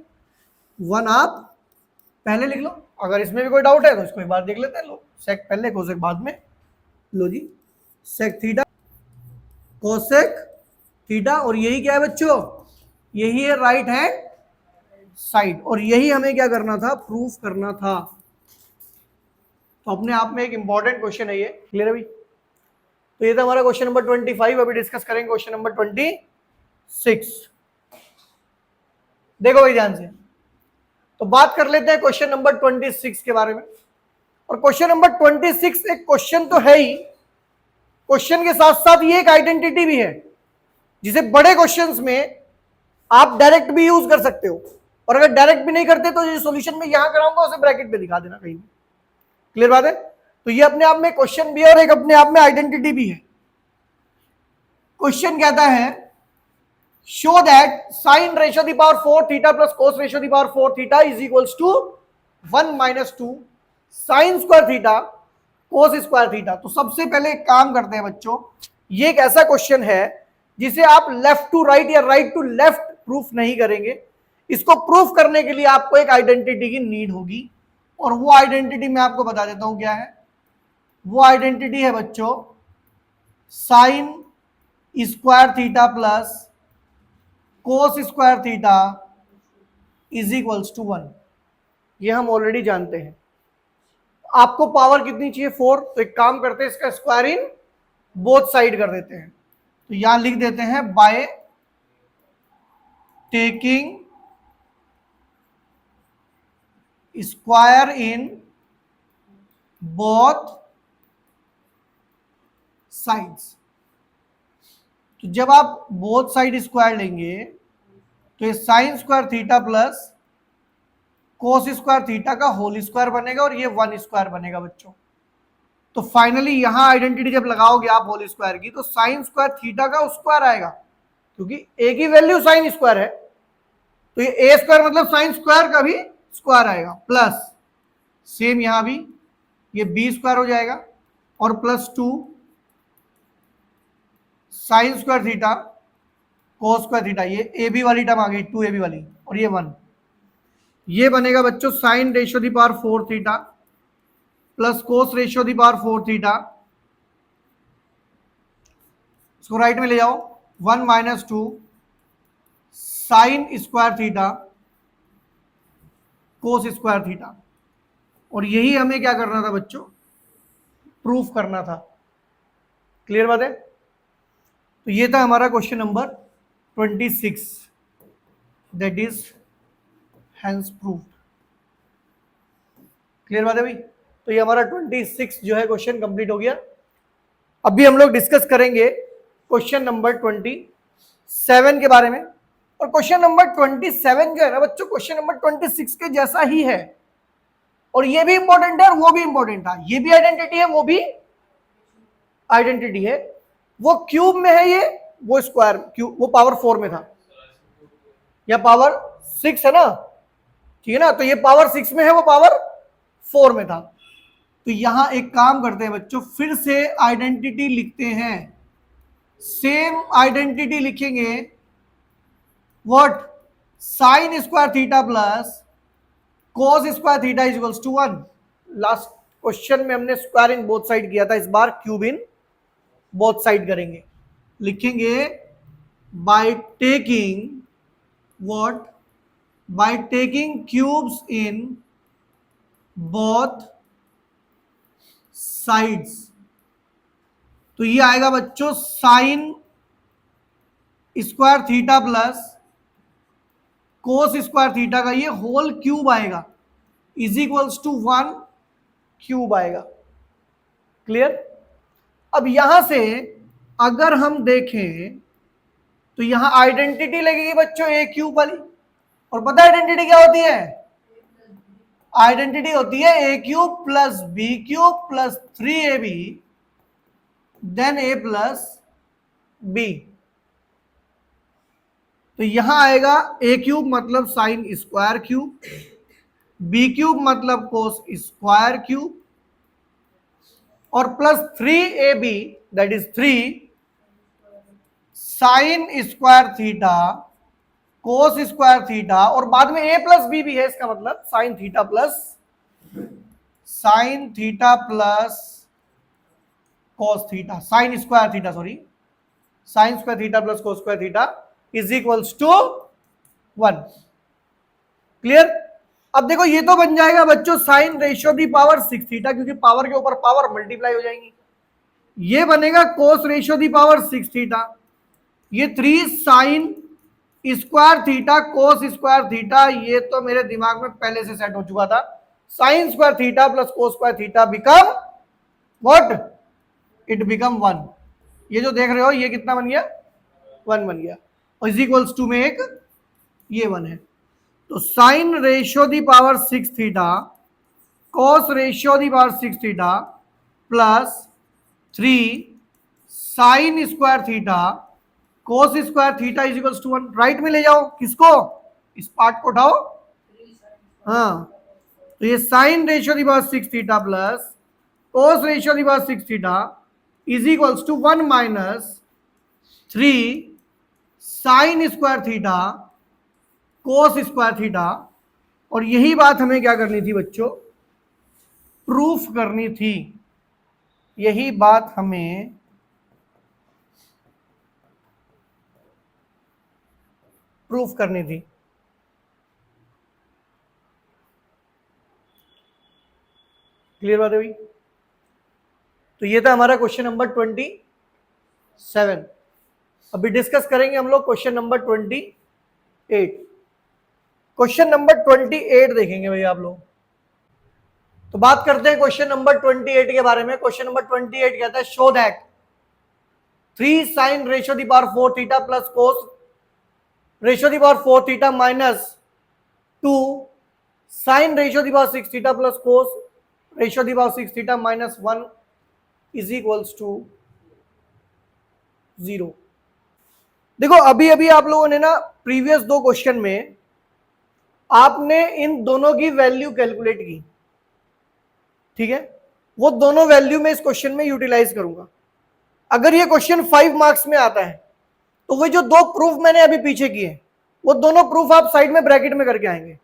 1 आप पहले लिख लो। अगर इसमें भी कोई डाउट है तो इसको एक बार देख लेते हैं। लो सेक पहले कोसेक बाद में, लो जी सेक थीटा कोसेक थीटा, और यही क्या है बच्चों, यही है राइट हैंड साइड। और यही हमें क्या करना था, प्रूफ करना था। तो अपने आप में एक इंपॉर्टेंट क्वेश्चन है ये, क्लियर है भाई। तो ये था हमारा क्वेश्चन नंबर 25। अभी डिस्कस करेंगे क्वेश्चन नंबर 26। देखो भाई ध्यान से, तो बात कर लेते हैं क्वेश्चन नंबर 26 के बारे में। और क्वेश्चन नंबर 26 एक क्वेश्चन तो है ही, क्वेश्चन के साथ साथ ये एक आइडेंटिटी भी है, जिसे बड़े क्वेश्चंस में आप डायरेक्ट भी यूज कर सकते हो। और अगर डायरेक्ट भी नहीं करते तो ये सॉल्यूशन में यहां कराऊंगा, उसे ब्रैकेट पे दिखा देना कहीं। क्लियर बात है। तो ये अपने आप में क्वेश्चन भी है और एक अपने आप में आइडेंटिटी भी है। क्वेश्चन कहता है show that sine ratio the power 4 theta plus cos ratio the power 4 theta is equals to 1 minus 2 sine square theta cos square theta. तो सबसे पहले एक काम करते हैं बच्चों, ये एक ऐसा क्वेश्चन है जिसे आप लेफ्ट टू राइट या राइट टू लेफ्ट प्रूफ नहीं करेंगे। इसको प्रूफ करने के लिए आपको एक आइडेंटिटी की नीड होगी, और वो आइडेंटिटी मैं आपको बता देता हूं क्या है। वो आइडेंटिटी है बच्चों sine square theta plus cos square theta is equals to 1। ये हम ऑलरेडी जानते हैं। आपको पावर कितनी चाहिए, 4। तो एक काम करते हैं, इसका स्क्वायर इन बोथ साइड कर देते हैं। तो यहां लिख देते हैं by taking square in both sides. तो जब आप बोथ साइड स्क्वायर लेंगे तो ये sign square theta plus cos square theta का होल स्क्वायर बनेगा, और ये 1 स्क्वायर बनेगा बच्चों। तो फाइनली यहां आइडेंटिटी जब लगाओगे आप होल स्क्वायर की, तो साइन स्क्वायर थीटा का स्क्वायर आएगा, क्योंकि ए की वैल्यू साइन स्क्वायर है। तो ये ए स्क्वायर मतलब साइन स्क्वायर का भी स्क्वायर आएगा, प्लस सेम यहां भी ये बी स्क्वायर हो जाएगा, और plus 2 sine square theta cos square theta, ये ए बी वाली टर्म आ गई 2ab वाली, और ये 1। ये बनेगा बच्चों sine ratio the power 4 theta plus cos ratio the power 4 theta. इसको राइट में ले जाओ, 1 minus 2 sine square theta cos square theta. और यही हमें क्या करना था बच्चों, प्रूफ करना था। क्लियर बात है। तो ये था हमारा question number 26, that is hence proof. Clear बात है भाई। तो ये हमारा 26 जो है क्वेश्चन कंप्लीट हो गया। अभी हम लोग डिस्कस करेंगे क्वेश्चन नंबर 27 के बारे में। और क्वेश्चन नंबर 27 जो है ना बच्चों, क्वेश्चन नंबर 26 के जैसा ही है, और ये भी इंपॉर्टेंट है और वो भी इंपॉर्टेंट था। ये भी आइडेंटिटी है, वो भी आइडेंटिटी है। वो क्यूब में है, ये वो स्क्वायर क्यूब, वो पावर 4 में था, या पावर 6 है ना, ठीक है ना। तो ये पावर 6 में है, वो पावर 4 में था। तो यहां एक काम करते हैं बच्चों, फिर से आइडेंटिटी लिखते हैं। सेम आइडेंटिटी लिखेंगे, what, sine square theta plus cos square theta is equals to 1। Last question में हमने स्क्वायर इन बोथ साइड किया था, इस बार क्यूब इन बोथ साइड करेंगे। लिखेंगे by taking what, by taking cubes in both sides. तो ये आएगा बच्चों sine square theta plus cos square theta का ये होल क्यूब आएगा, इज इक्वल्स टू 1 क्यूब आएगा। क्लियर। अब यहां से अगर हम देखें तो यहां आइडेंटिटी लगेगी बच्चों ए क्यूब वाली, और पता है आइडेंटिटी क्या होती है? आइडेंटिटी होती है A cube plus B cube प्लस 3ab then A plus B. तो यहां आएगा ए क्यूब मतलब sine square cube, B cube मतलब कोस स्क्वायर क्यूब, और plus 3ab that is 3 sine square theta cos square theta, और बाद में ए प्लस बी भी है, इसका मतलब sine theta plus cos theta, sine square theta sorry, sine square theta plus cos square theta is equals to 1। Clear. अब देखो ये तो बन जाएगा बच्चों sine ratio the power 6 theta, क्योंकि पावर के ऊपर पावर मल्टीप्लाई हो जाएंगी। ये बनेगा cos ratio the power 6 theta, ये 3 sine square theta cos square theta, ये तो मेरे दिमाग में पहले से सेट हो चुका था। Sign square theta plus cos square theta become what, it become 1। ये जो देख रहे हो ये कितना बन गया, 1 बन गया, और इज इक्वल्स टू में एक ये 1 है। तो sine ratio the power 6 theta cos ratio the power 6 theta plus 3 sine square theta cos square theta is equals to 1। Right में ले जाओ किसको, इस पार्ट को उठाओ। हाँ, तो ये sine ratio the power 6 theta plus cos ratio the power 6 theta is equals to 1 minus 3 sine square theta cos square theta. और यही बात हमें क्या करनी थी बच्चों, प्रूफ करनी थी। यही बात हमें प्रूफ करनी थी। क्लियर बात है भाई। तो ये था हमारा क्वेश्चन नंबर 27। अभी डिस्कस करेंगे हम लोग क्वेश्चन नंबर 28। क्वेश्चन नंबर 28 देखेंगे भाई आप लोग। तो बात करते हैं क्वेश्चन नंबर 28 के बारे में। क्वेश्चन नंबर 28 कहता है show that 3 sine ratio the power 4 theta plus cos ratio the power 4 theta minus 2 sine ratio the power 6 theta plus cos ratio the power 6 theta minus 1 is equals to 0। देखो अभी अभी आप लोगों ने ना previous 2 question में आपने इन दोनों की वैल्यू कैलकुलेट की, ठीक है। वो दोनों वैल्यू में इस क्वेश्चन में यूटिलाइज करूंगा। अगर ये क्वेश्चन 5 मार्क्स में आता है तो वो जो 2 प्रूफ मैंने अभी पीछे किए वो दोनों प्रूफ आप साइड में ब्रैकेट में करके आएंगे,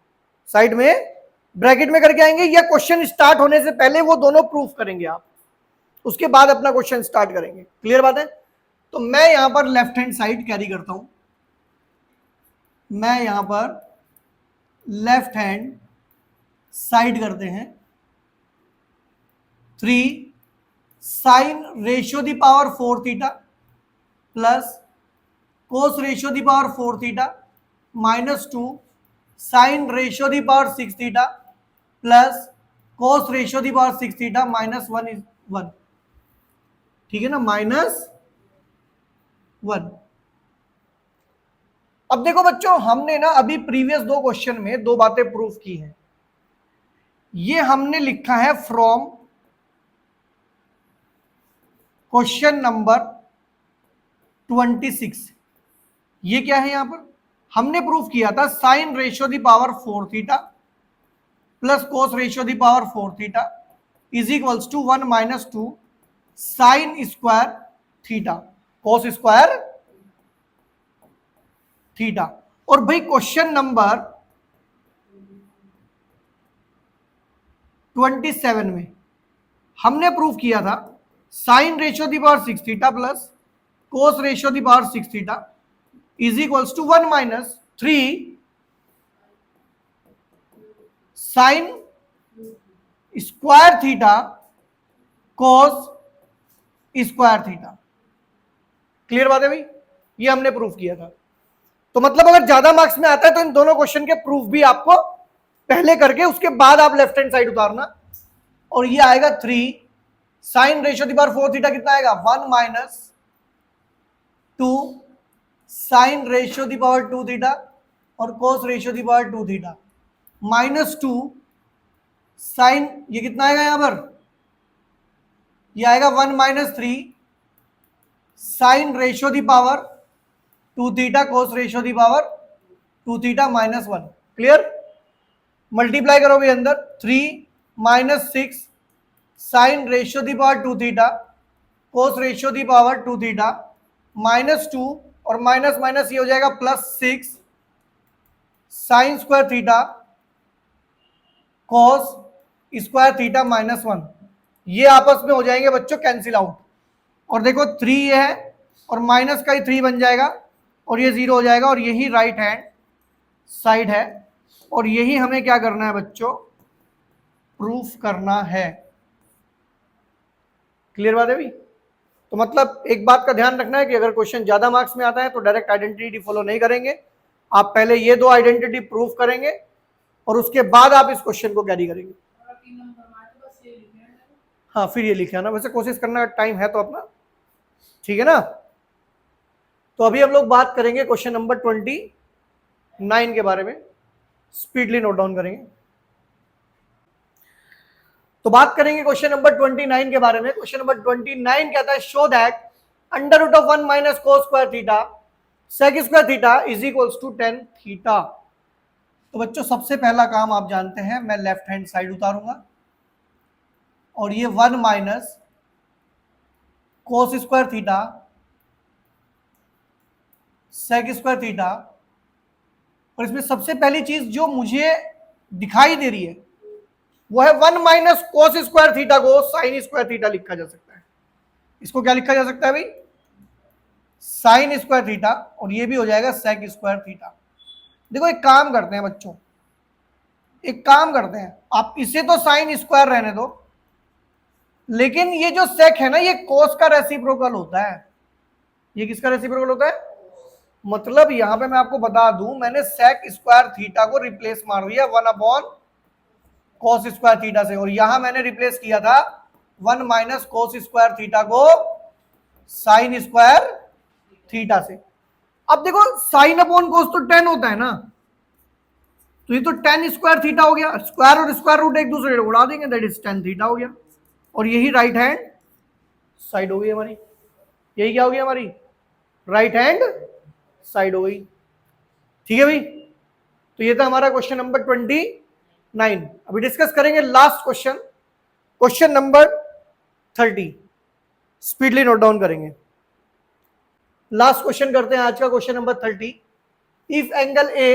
साइड में ब्रैकेट में करके आएंगे, या क्वेश्चन स्टार्ट होने से पहले वो दोनों प्रूफ करेंगे आप, उसके बाद अपना क्वेश्चन स्टार्ट करेंगे। क्लियर बात है। तो मैं यहां पर लेफ्ट हैंड साइड कैरी करता हूं, मैं यहां पर लेफ्ट हैंड साइड करते हैं 3 sine ratio the power 4 theta plus cos ratio the power 4 theta minus 2 sine ratio the power 6 theta plus cos ratio the power 6 theta minus 1 is 1, ठीक है ना, -1। अब देखो बच्चों, हमने ना अभी प्रीवियस दो क्वेश्चन में दो बातें प्रूफ की हैं। ये हमने लिखा है फ्रॉम क्वेश्चन नंबर 26। ये क्या है, यहां पर हमने प्रूफ किया था sine ratio the power 4 theta plus cos ratio the power 4 theta is equals to 1 minus 2 sine square theta cos square theta. और भाई क्वेश्चन नंबर 27 में हमने प्रूफ किया था sine ratio the power 6 theta plus cos ratio the power 6 theta is equals to 1 minus 3 sine square theta cos square theta. Clear बात है भाई, ये हमने प्रूफ किया था। तो मतलब अगर ज्यादा मार्क्स में आता है तो इन दोनों क्वेश्चन के प्रूफ भी आपको पहले करके उसके बाद आप लेफ्ट हैंड साइड उतारना। और ये आएगा 3 sine ratio the power 4 theta कितना आएगा 1 minus 2 sine ratio the power 2 theta और cos ratio the power 2 theta -2 sine, ये कितना आएगा यहां पर, ये आएगा 1 minus 3 sine ratio the power 2 theta cos ratio the power 2 theta -1। Clear, multiply करोगे अंदर 3 minus 6 sine ratio the power 2 theta cos ratio the power 2 theta -2 और माइनस माइनस ये हो जाएगा +6 sign square theta cos square theta -1। ये आपस में हो जाएंगे बच्चों कैंसिल आउट। और देखो 3 ये है और माइनस का ही 3 बन जाएगा और ये 0 हो जाएगा और यही राइट हैंड साइड है और यही हमें क्या करना है बच्चों, प्रूफ करना है। क्लियर बात है भाई। तो मतलब एक बात का ध्यान रखना है कि अगर क्वेश्चन ज्यादा मार्क्स में आता है तो डायरेक्ट आइडेंटिटी फॉलो नहीं करेंगे, आप पहले ये दो आइडेंटिटी प्रूफ करेंगे और उसके बाद आप इस क्वेश्चन को कैरी करेंगे। हाँ फिर ये लिखे ना, वैसे कोशिश करना टाइम है तो अपना, ठीक है ना। तो अभी हम लोग बात करेंगे क्वेश्चन नंबर 29 के बारे में, स्पीडली नोट डाउन करेंगे। तो बात करेंगे क्वेश्चन नंबर 29 के बारे में। क्वेश्चन नंबर 29 कहता है show that under root of 1 minus cos square theta sec square theta is equals to 10 theta. तो बच्चों सबसे पहला काम आप जानते हैं, मैं लेफ्ट हैंड साइड उतारूंगा और ये 1 minus cos square theta sec square theta, और इसमें सबसे पहली चीज जो मुझे दिखाई दे रही है वो है 1 माइनस कोस स्क्वायर थीटा को साइन स्क्वायर थीटा लिखा जा सकता है। इसको क्या लिखा जा सकता है भाई, साइन स्क्वायर थीटा, और ये भी हो जाएगा सेक स्क्वायर थीटा। देखो एक काम करते हैं बच्चों, एक काम करते हैं, आप इसे तो साइन स्क्वायर रहने दो, लेकिन ये जो सेक है ना ये कोस का रेसिप्रोकल होता है। ये किसका रेसिप्रोकल होता है, मतलब यहां पे मैं आपको बता दूं, मैंने सेक स्क्वायर थीटा को रिप्लेस मार दिया 1 अपॉन कोस स्क्वायर थीटा से, और यहां मैंने रिप्लेस किया था 1 माइनस कोस स्क्वायर थीटा को साइन स्क्वायर थीटा से। अब देखो साइन अपॉन कोस तो 10 होता है ना, तो ये तो 10 स्क्वायर थीटा हो गया, स्क्वायर और स्क्वायर रूट एक दूसरे को उड़ा देंगे, दैट इज 10 थीटा हो गया, और यही राइट हैंड साइड हो गई हमारी। यही क्या हो गया हमारी, राइट हैंड साइड हो गई। ठीक है भाई, तो ये था हमारा क्वेश्चन नंबर 29। अभी डिस्कस करेंगे last question, question number 30। Speedly note down करेंगे। लास्ट क्वेश्चन करते हैं आज का, question number 30। If angle A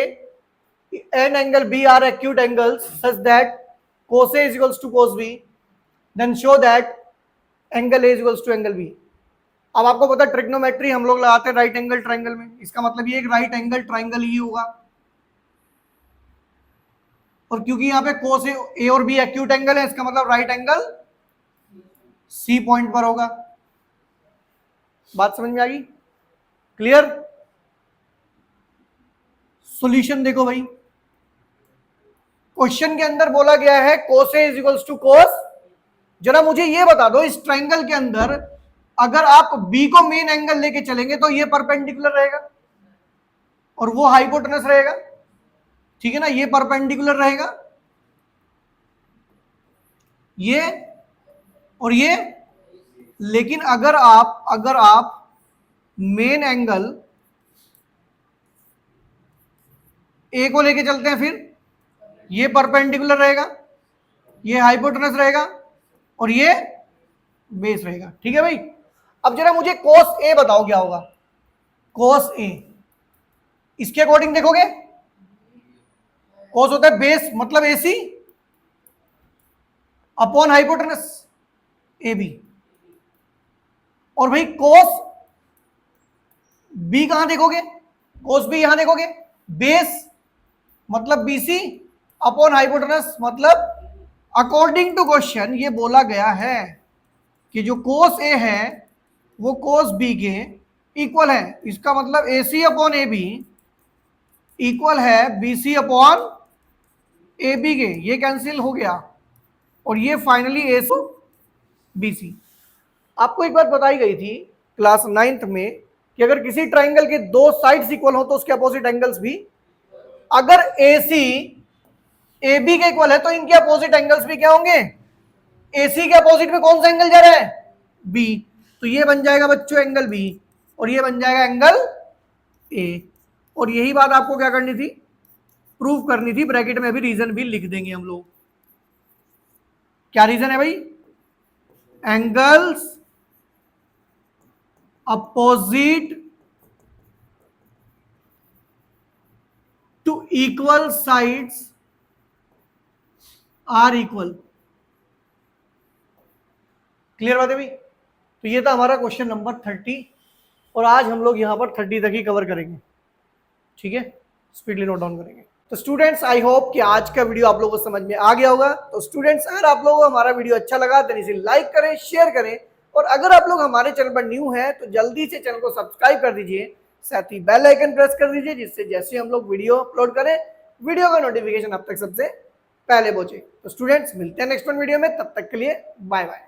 and angle B are acute angles such that cos A is equals to cos B, then show that angle A is equals to angle B। अब आपको पता है trigonometry हम लोग लगाते हैं right angle triangle में, इसका मतलब ये एक राइट एंगल ट्राइंगल ही होगा, और क्योंकि यहाँ पे कोस ए और बी एक्यूट एंगल है, इसका मतलब राइट एंगल सी पॉइंट पर होगा। बात समझ में आ गई, क्लियर। सॉल्यूशन देखो भाई, क्वेश्चन के अंदर बोला गया है cos A is equals to cos, जरा मुझे ये बता दो इस ट्राइंगल के अंदर अगर आप B को मेन एंगल लेके चलेंगे तो ये परपेंडिकुलर रहेगा और वो हाइपोटेनस रहेगा, ठीक है ना, ये परपेंडिकुलर रहेगा, ये और ये। लेकिन अगर आप मेन एंगल ए को लेके चलते हैं फिर ये परपेंडिकुलर रहेगा, ये हाइपोटेनस रहेगा और ये बेस रहेगा, ठीक है भाई। अब जरा मुझे cos A बताओ क्या होगा। cos A इसके अकॉर्डिंग देखोगे, cos होता है बेस मतलब AC अपॉन हाइपोटेनस AB, और भाई cos B कहां देखोगे, cos B यहां देखोगे, बेस मतलब BC अपॉन हाइपोटेनस मतलब अकॉर्डिंग टू क्वेश्चन ये बोला गया है कि जो cos A है वो cos B के इक्वल है, इसका मतलब AC अपॉन AB इक्वल है BC अपॉन AB के, ये कैंसिल हो गया और ये फाइनली AC BC। आपको एक बात बताई गई थी क्लास 9th में कि अगर किसी ट्राइंगल के दो साइड्स इक्वल हो तो उसके अपोजिट एंगल्स भी, अगर AC AB के इक्वल है तो इनके अपोजिट एंगल्स भी क्या होंगे, AC के अपोजिट में कौन सा एंगल जा रहा है, B, तो ये बन जाएगा बच्चों एंगल B और ये बन जाएगा एंगल A। और यही बात आपको क्या करनी थी, प्रूव करनी थी, ब्रैकेट में भी रीजन भी लिख देंगे हम लोग। क्या रीजन है भाई, angles opposite to equal sides are equal. Clear बात है भाई। तो ये था हमारा क्वेश्चन नंबर 30 और आज हम लोग यहां पर 30 तक ही कवर करेंगे, ठीक है, स्पीडली नोट डाउन करेंगे। तो स्टूडेंट्स आई होप कि आज का वीडियो आप लोगों को समझ में आ गया होगा। तो स्टूडेंट्स अगर आप लोगों को हमारा वीडियो अच्छा लगा तो इसे लाइक करें, शेयर करें, और अगर आप लोग हमारे चैनल पर न्यू हैं तो जल्दी से चैनल को सब्सक्राइब कर दीजिए, साथ ही बेल आइकन प्रेस कर दीजिए, जिससे जैसे हम लोग वीडियो अपलोड करें वीडियो का नोटिफिकेशन आप तक सबसे पहले पहुंचे। तो स्टूडेंट्स मिलते हैं नेक्स्ट वीडियो में, तब तक के लिए बाय बाय।